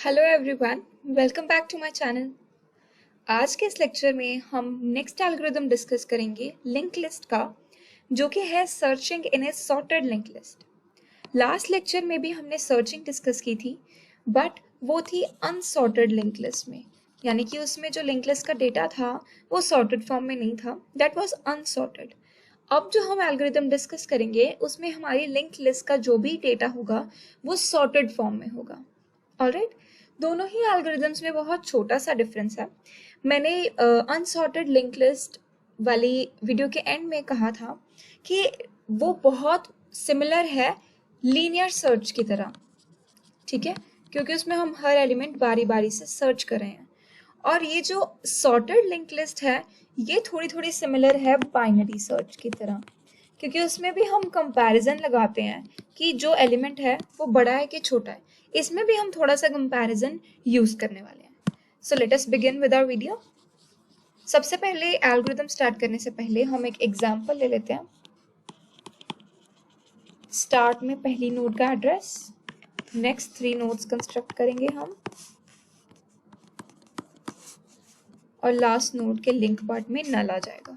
Hello everyone, welcome back to my channel. आज के इस लेक्चर में हम नेक्स्ट एल्गोरिथम डिस्कस करेंगे लिंक लिस्ट का, जो कि है searching in a sorted link list. Last lecture में भी हमने सर्चिंग डिस्कस की थी, बट वो थी अनसॉर्टेड लिंक लिस्ट में, यानी कि उसमें जो लिंक लिस्ट का डेटा था वो सॉर्टेड फॉर्म में नहीं था, दैट वाज अनसॉर्टेड। अब जो हम एल्गोरिथम डिस्कस करेंगे उसमें हमारी लिंक लिस्ट का जो भी डेटा होगा वो सॉर्टेड फॉर्म में होगा। ऑलराइट, दोनों ही एल्गोरिदम्स में बहुत छोटा सा डिफरेंस है। मैंने अनसॉर्टेड लिंक लिस्ट वाली वीडियो के एंड में कहा था कि वो बहुत सिमिलर है लीनियर सर्च की तरह, ठीक है, क्योंकि उसमें हम हर एलिमेंट बारी बारी से सर्च कर रहे हैं। और ये जो सॉर्टेड लिंक लिस्ट है ये थोड़ी थोड़ी सिमिलर है बाइनरी सर्च की तरह, क्योंकि उसमें भी हम कंपैरिजन लगाते हैं कि जो एलिमेंट है वो बड़ा है कि छोटा है। इसमें भी हम थोड़ा सा कंपैरिजन यूज करने वाले हैं। So let us begin with our video. सबसे पहले एल्गोरिथम स्टार्ट करने से पहले हम एक एग्जांपल ले लेते हैं। स्टार्ट में पहली नोड का एड्रेस, नेक्स्ट 3 नोड्स कंस्ट्रक्ट करेंगे हम, और लास्ट नोड के लिंक पार्ट में नल आ जाएगा।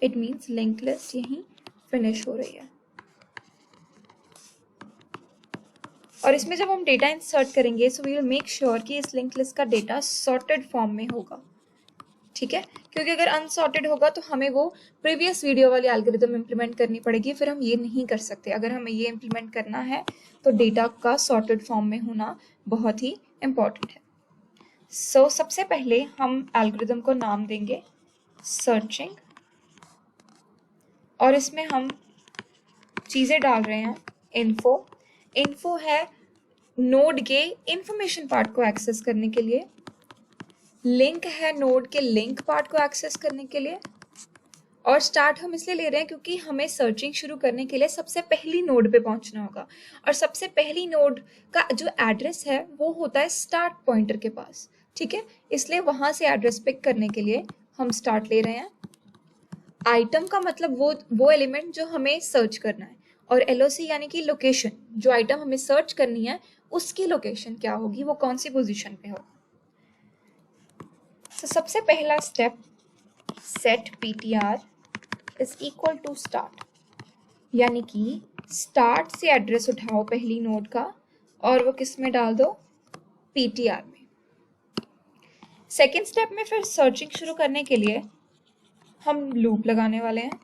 इट मीन्स लिंक लिस्ट यहीं फिनिश हो रही है। और इसमें जब हम डेटा इंसर्ट करेंगे so we will make sure कि इस लिंक लिस्ट का डेटा सॉर्टेड फॉर्म में होगा, ठीक है, क्योंकि अगर अनसॉर्टेड होगा तो हमें वो प्रीवियस वीडियो वाली एल्गोरिथम इंप्लीमेंट करनी पड़ेगी, फिर हम ये नहीं कर सकते। अगर हमें ये इंप्लीमेंट करना है तो डेटा का सॉर्टेड फॉर्म में होना बहुत ही इंपॉर्टेंट है। सो सबसे पहले हम एल्गोरिथम को नाम देंगे सर्चिंग, और इसमें हम चीज़ें डाल रहे हैं। इन्फो है नोड के इंफॉर्मेशन पार्ट को एक्सेस करने के लिए, लिंक है नोड के लिंक पार्ट को एक्सेस करने के लिए, और स्टार्ट हम इसलिए ले रहे हैं क्योंकि हमें सर्चिंग शुरू करने के लिए सबसे पहली नोड पे पहुंचना होगा, और सबसे पहली नोड का जो एड्रेस है वो होता है स्टार्ट पॉइंटर के पास, ठीक है, इसलिए वहां से एड्रेस पिक करने के लिए हम स्टार्ट ले रहे हैं। आइटम का मतलब वो एलिमेंट जो हमें सर्च करना है, और एलओसी यानी कि लोकेशन, जो आइटम हमें सर्च करनी है उसकी लोकेशन क्या होगी, वो कौन सी पोजीशन पे होगा। तो सबसे पहला step, set ptr is equal to start, यानी कि स्टार्ट से एड्रेस उठाओ पहली नोड का और वो किस में डाल दो, ptr में। सेकेंड स्टेप में फिर सर्चिंग शुरू करने के लिए हम लूप लगाने वाले हैं।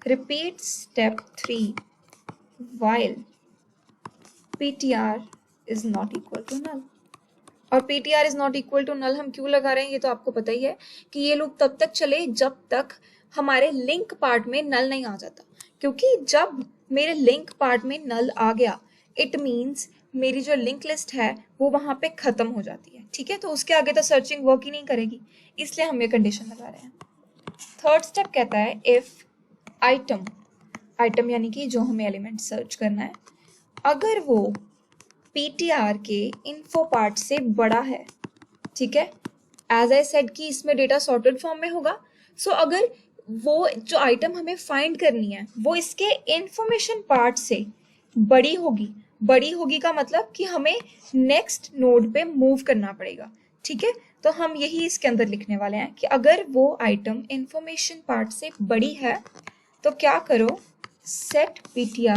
Repeat step 3 while ptr is not equal to null। और ptr is not equal to null हम क्यों लगा रहे हैं ये तो आपको पता ही है कि ये लूप तब तक चले जब तक हमारे लिंक पार्ट में नल नहीं आ जाता, क्योंकि जब मेरे लिंक पार्ट में नल आ गया इट मीन्स मेरी जो लिंक लिस्ट है वो वहां पे खत्म हो जाती है, ठीक है, तो उसके आगे तो सर्चिंग वर्क ही नहीं करेगी, इसलिए हम ये कंडीशन लगा रहे हैं। थर्ड स्टेप कहता है इफ आइटम यानी कि जो हमें एलिमेंट सर्च करना है, अगर वो ptr के इन्फो पार्ट से बड़ा है, ठीक है, एज आई सेड कि इसमें डेटा सॉर्टेड फॉर्म में होगा। सो अगर वो जो आइटम हमें फाइंड करनी है वो इसके इंफॉर्मेशन पार्ट से बड़ी होगी का मतलब कि हमें नेक्स्ट नोड पे मूव करना पड़ेगा, ठीक है, तो हम यही इसके अंदर लिखने वाले हैं कि अगर वो आइटम इंफॉर्मेशन पार्ट से बड़ी है तो क्या करो, set ptr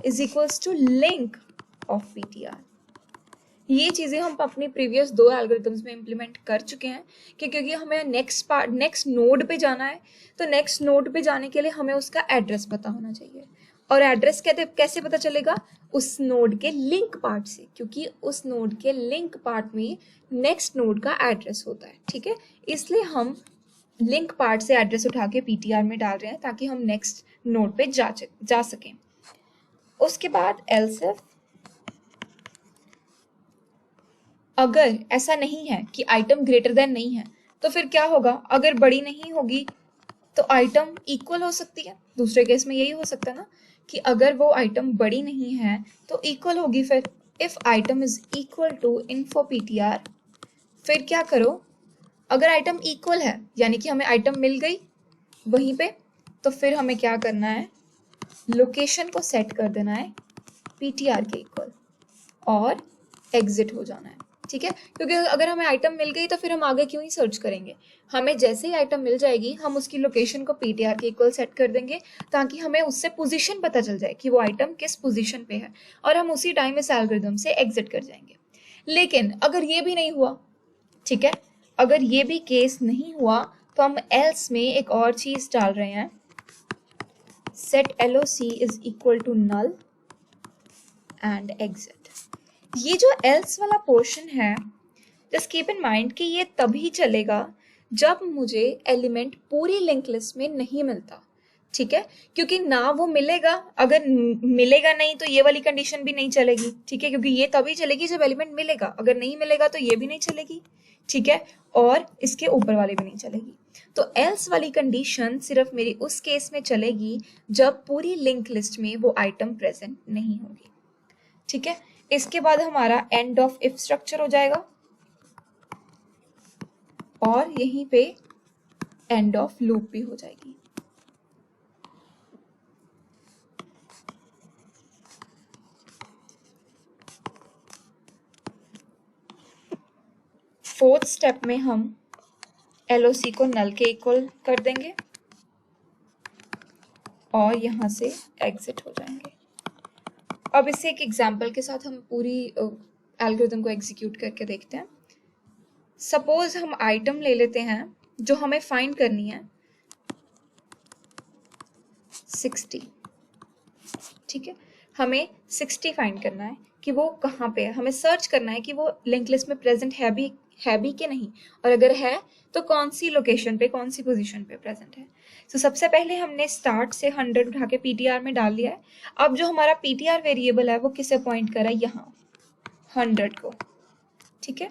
is equals to link of ptr। ये चीजें हम अपनी प्रीवियस 2 एल्गोरिथम्स में इंप्लीमेंट कर चुके हैं कि क्योंकि हमें नेक्स्ट नोड पे जाना है, तो नेक्स्ट नोड पे जाने के लिए हमें उसका एड्रेस पता होना चाहिए, और एड्रेस कैसे पता चलेगा, उस नोड के लिंक पार्ट से, क्योंकि उस नोड के लिंक पार्ट में नेक्स्ट नोड का एड्रेस होता है, ठीक है, इसलिए हम लिंक पार्ट से एड्रेस उठा के ptr में डाल रहे हैं ताकि हम नेक्स्ट नोड पे जा सकें। उसके बाद एल्स इफ अगर ऐसा नहीं है कि आइटम ग्रेटर देन नहीं है तो फिर क्या होगा, अगर बड़ी नहीं होगी तो आइटम इक्वल हो सकती है। दूसरे केस में यही हो सकता है ना कि अगर वो आइटम बड़ी नहीं है तो इक्वल होगी। फिर if item is equal to info ptr, फिर क्या करो, अगर आइटम इक्वल है यानी कि हमें आइटम मिल गई वहीं पे, तो फिर हमें क्या करना है, लोकेशन को सेट कर देना है ptr के इक्वल। और एग्जिट हो जाना है, ठीक है। क्योंकि अगर हमें आइटम मिल गई तो फिर हम आगे क्यों ही सर्च करेंगे। हमें जैसे ही आइटम मिल जाएगी हम उसकी लोकेशन को पीटीआर के इक्वल सेट कर देंगे ताकि हमें उससे पोजीशन पता चल जाए कि वो आइटम किस पोजीशन पे है, और हम उसी टाइम इस एल्गोरिथम से एग्जिट कर जाएंगे। लेकिन अगर ये भी नहीं हुआ, ठीक है, अगर ये भी केस नहीं हुआ तो हम एल्स में एक और चीज डाल रहे हैं, set LOC is equal to null and exit. ये जो एल्स वाला पोर्शन है, जस्ट कीप इन माइंड कि ये तभी चलेगा जब मुझे एलिमेंट पूरी लिंक लिस्ट में नहीं मिलता, ठीक है। क्योंकि ना वो मिलेगा, अगर मिलेगा नहीं तो ये वाली कंडीशन भी नहीं चलेगी, ठीक है, क्योंकि ये तभी चलेगी जब एलिमेंट मिलेगा, अगर नहीं मिलेगा तो ये भी नहीं चलेगी, ठीक है, और इसके ऊपर वाली भी नहीं चलेगी। तो एल्स वाली कंडीशन सिर्फ मेरी उस केस में चलेगी जब पूरी लिंक लिस्ट में वो आइटम प्रेजेंट नहीं होगी, ठीक है। इसके बाद हमारा एंड ऑफ इफ स्ट्रक्चर हो जाएगा और यहीं पे एंड ऑफ लूप भी हो जाएगी। फोर्थ स्टेप में हम LOC को नल के इक्वल कर देंगे और यहां से एग्जिट हो जाएंगे। अब इसे एक एग्जांपल के साथ हम पूरी एल्गोरिथम को एग्जीक्यूट करके देखते हैं। सपोज हम आइटम ले लेते हैं जो हमें फाइंड करनी है 60, ठीक है, हमें 60 फाइंड करना है कि वो कहाँ पे है, हमें सर्च करना है कि वो लिंक लिस्ट में प्रेजेंट है भी कि नहीं, और अगर है तो कौन सी लोकेशन पे, कौन सी पोजीशन पे प्रेजेंट है। तो सबसे पहले हमने स्टार्ट से 100 उठा के पीटीआर में डाल दिया है। अब जो हमारा पीटीआर वेरिएबल है वो किसे पॉइंट कर रहा है, यहाँ 100 को, ठीक है।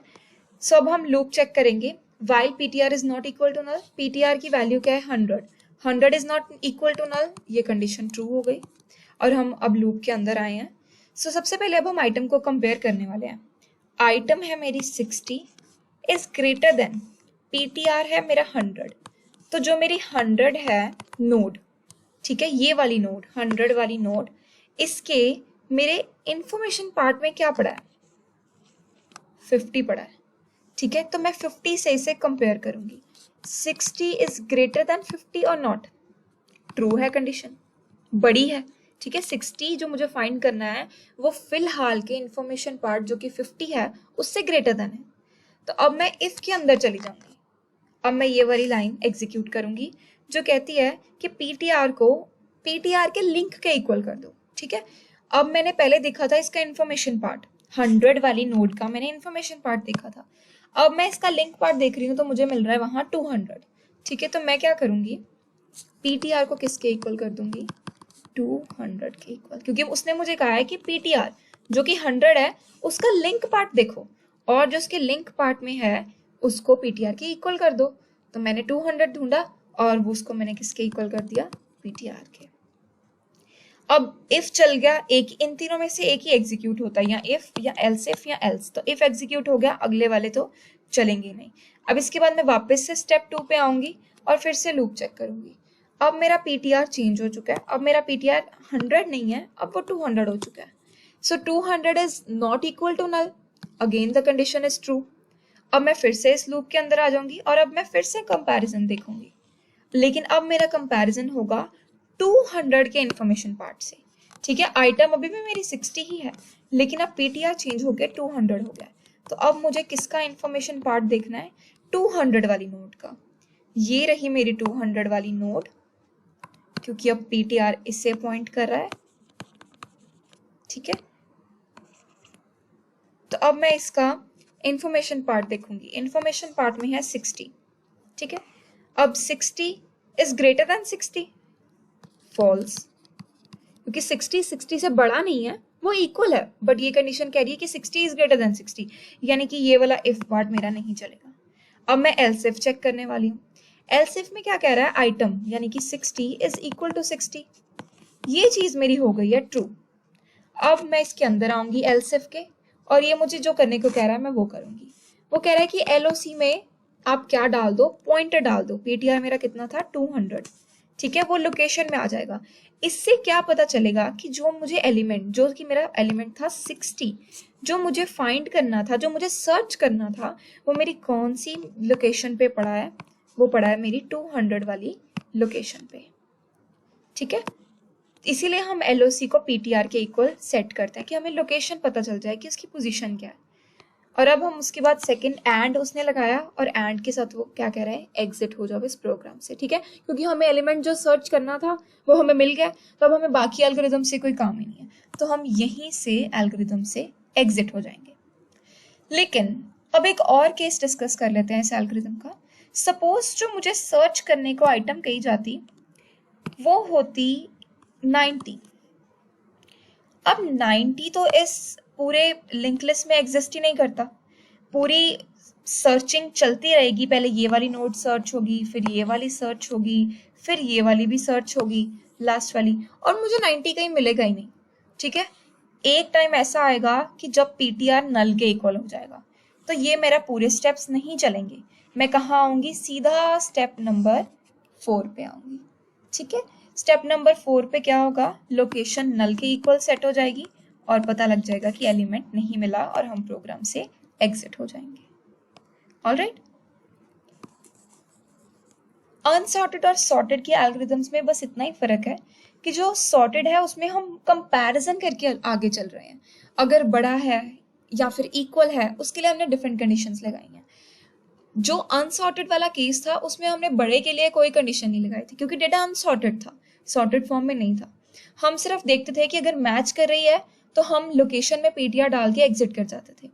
सो अब हम लूप चेक करेंगे, while ptr is not equal to null, ptr की वैल्यू क्या है 100 is not equal to null, ये कंडीशन ट्रू हो गई और हम अब लूप के अंदर आए हैं। सो सबसे पहले अब हम आइटम को कंपेयर करने वाले हैं। आइटम है मेरी 60 इज ग्रेटर देन ptr है मेरा 100, तो जो मेरी 100 है नोड, ठीक है, ये वाली नोड 100 वाली नोड, इसके मेरे इंफॉर्मेशन पार्ट में क्या पड़ा है, 50 पड़ा है, ठीक है। तो मैं 50 से इसे कंपेयर करूंगी, 60 इज ग्रेटर देन 50 और नॉट, ट्रू है कंडीशन, बड़ी है, ठीक है। 60 जो मुझे फाइंड करना है वो फिलहाल के इंफॉर्मेशन पार्ट जो कि 50 है उससे ग्रेटर देन है। तो अब मैं इफ के अंदर चली जाऊंगी, अब मैं ये वाली लाइन एग्जीक्यूट करूंगी जो कहती है कि पीटीआर को पीटीआर के लिंक के इक्वल कर दो, ठीक है। अब मैंने पहले देखा था इसका इंफॉर्मेशन पार्ट, 100 वाली नोड का मैंने इंफॉर्मेशन पार्ट देखा था, अब मैं इसका लिंक पार्ट देख रही हूँ तो मुझे मिल रहा है वहां 200, ठीक है। तो मैं क्या करूंगी, पीटीआर को किसके इक्वल कर दूंगी, 200 के इक्वल, क्योंकि उसने मुझे कहा है कि पीटीआर जो कि 100 है उसका लिंक पार्ट देखो और जो उसके लिंक पार्ट में है उसको पीटीआर के इक्वल कर दो। तो मैंने 200 ढूंढा और वो उसको मैंने किसके इक्वल कर दिया, पीटीआर के। अब इफ चल गया, एक इन तीनों में से एक ही एग्जीक्यूट होता है, या इफ या एल्स इफ या एल्स, तो इफ एग्जीक्यूट हो गया, अगले वाले तो चलेंगे नहीं। अब इसके बाद मैं वापस से स्टेप 2 पे आऊंगी और फिर से लूप चेक करूंगी। अब मेरा पीटीआर चेंज हो चुका है, अब मेरा पीटीआर 100 नहीं है, अब वो 200 हो चुका है। So 200 is not equal to null, again the condition is true. अब मैं फिर से इस लूप के अंदर आ जाऊंगी और अब मैं फिर से कंपैरिजन देखूंगी, लेकिन अब मेरा कंपैरिजन होगा 200 के इंफॉर्मेशन पार्ट से, ठीक है। आइटम अभी भी मेरी 60 ही है लेकिन अब पीटीआर चेंज होके 200 हो गया, तो अब मुझे किसका इंफॉर्मेशन पार्ट देखना है, 200 वाली नोड का। ये रही मेरी 200 वाली नोड, क्योंकि अब पीटीआर इससे पॉइंट कर रहा है, ठीक है। तो अब मैं इसका इंफॉर्मेशन पार्ट देखूंगी, इंफॉर्मेशन पार्ट में है 60, ठीक है। अब 60 इज ग्रेटर देन 60, फॉल्स, क्योंकि 60 से बड़ा नहीं है, वो इक्वल है, बट ये कंडीशन कह रही है कि 60 इज ग्रेटर देन 60, यानी कि ये वाला इफ पार्ट मेरा नहीं चलेगा। अब मैं एल्स इफ चेक करने वाली हूँ। एल्स इफ में क्या कह रहा है, आइटम यानी कि 60 इज इक्वल टू 60, ये चीज मेरी हो गई है ट्रू। अब मैं इसके अंदर आऊंगी एल्स इफ के, और ये मुझे जो करने को कह रहा है मैं वो करूंगी। वो कह रहा है कि LOC में आप क्या डाल दो, पॉइंटर डाल दो, पीटीआर मेरा कितना था 200, ठीक है, वो लोकेशन में आ जाएगा। इससे क्या पता चलेगा कि जो मुझे एलिमेंट, जो कि मेरा एलिमेंट था 60, जो मुझे फाइंड करना था, जो मुझे सर्च करना था, वो मेरी कौन सी लोकेशन पे पड़ा है, वो पड़ा है मेरी 200 वाली लोकेशन पे। ठीक है, इसीलिए हम LOC को PTR के इक्वल सेट करते हैं कि हमें लोकेशन पता चल जाए कि उसकी पोजीशन क्या है। और अब हम उसके बाद सेकंड एंड उसने लगाया, और एंड के साथ वो क्या कह रहा है, एग्जिट हो जाओ इस प्रोग्राम से। ठीक है, क्योंकि हमें एलिमेंट जो सर्च करना था वो हमें मिल गया, तो अब हमें बाकी एल्गोरिथम से कोई काम ही नहीं है, तो हम यहीं से एल्गोरिथम से एग्जिट हो जाएंगे। लेकिन अब एक और केस डिस्कस कर लेते हैं इस एल्गोरिथम का। सपोज जो मुझे सर्च करने को आइटम कही जाती वो होती 90। अब 90 तो इस पूरे लिंक लिस्ट में एग्जिस्ट ही नहीं करता। पूरी सर्चिंग चलती रहेगी, पहले ये वाली नोड सर्च होगी, फिर ये वाली सर्च होगी, फिर ये वाली भी सर्च होगी, लास्ट वाली, और मुझे 90 कहीं मिलेगा ही नहीं। ठीक है, एक टाइम ऐसा आएगा कि जब PTR नल के इक्वल हो जाएगा, तो ये मेरा पूरे स्टेप्स नहीं चलेंगे। मैं कहाँ आऊंगी, सीधा स्टेप नंबर 4 पे आऊंगी। ठीक है, स्टेप नंबर 4 पे क्या होगा, लोकेशन नल के इक्वल सेट हो जाएगी और पता लग जाएगा कि एलिमेंट नहीं मिला और हम प्रोग्राम से एग्जिट हो जाएंगे। ऑलराइट, अनसॉर्टेड और सॉर्टेड के एल्गोरिथम्स में बस इतना ही फर्क है कि जो सॉर्टेड है उसमें हम कंपैरिजन करके आगे चल रहे हैं। अगर बड़ा है या फिर इक्वल है उसके लिए हमने डिफरेंट कंडीशंस लगाई हैं। जो अनसॉर्टेड वाला केस था उसमें हमने बड़े के लिए कोई कंडीशन नहीं लगाई थी, क्योंकि डेटा अनसॉर्टेड था, सॉर्टेड फॉर्म में नहीं था। हम सिर्फ देखते थे कि अगर मैच कर रही है तो हम लोकेशन में PTR डाल के एग्जिट कर जाते थे।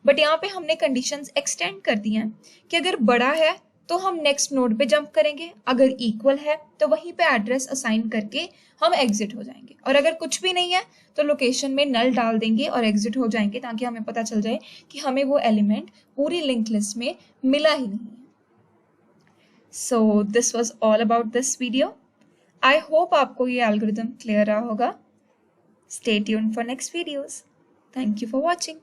बट यहाँ पे हमने कंडीशंस एक्सटेंड कर दी हैं कि अगर बड़ा है तो हम नेक्स्ट नोड पे जंप करेंगे, अगर इक्वल है तो वहीं पे एड्रेस असाइन करके हम एग्जिट हो जाएंगे, और अगर कुछ भी नहीं है तो लोकेशन में नल डाल देंगे और एग्जिट हो जाएंगे, ताकि हमें पता चल जाए कि हमें वो एलिमेंट पूरी लिंक लिस्ट में मिला ही नहीं है। So this was all about this video. I hope आपको ये एल्गोरिथम क्लियर रहा होगा। Stay tuned for next videos. Thank you for watching.